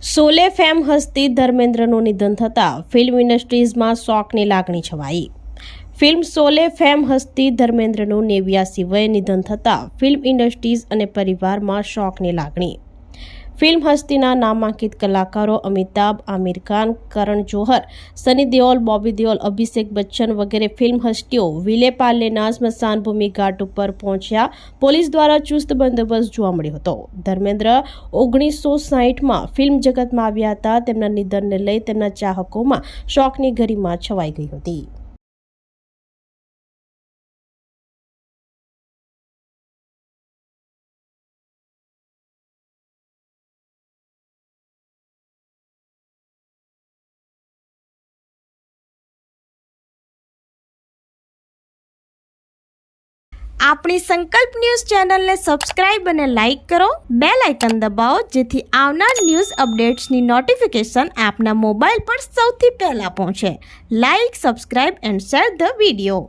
Sholay fame હસ્તી ધર્મેન્દ્રનું નિધન થતાં film ઇન્ડસ્ટ્રીઝમાં શોકની લાગણી છવાઈ। ફિલ્મ શોલે ફેમ હસ્તી ધર્મેન્દ્રનું 89 વયે નિધન થતાં ફિલ્મ ઇન્ડસ્ટ્રીઝ અને પરિવારમાં શોકની લાગણી। ફિલ્મ હસ્તીના નામાંકિત કલાકારો અમિતાભ, આમિર ખાન, કરણ જોહર, સની દેઓલ, બોબી દેઓલ, અભિષેક બચ્ચન વગેરે ફિલ્મ હસ્તીઓ વિલે પાર્લેના સ્મશાન ભૂમિ ઘાટ ઉપર પહોંચ્યા। પોલીસ દ્વારા ચુસ્ત બંદોબસ્ત જોવા મળ્યો હતો। ધર્મેન્દ્ર 1960માં ફિલ્મ જગતમાં આવ્યા હતા। તેમના નિધનને લઈ તેમના ચાહકોમાં શોકની ગરિમા છવાઈ ગઈ હતી। આપણી સંકલ્પ ન્યૂઝ ચેનલને સબસ્ક્રાઇબ અને લાઇક કરો, બેલ આઇકન દબાવો જેથી આવનાર ન્યૂઝ અપડેટ્સની નોટિફિકેશન આપના મોબાઈલ પર સૌથી પહેલા પહોંચે। Like, subscribe and share the video.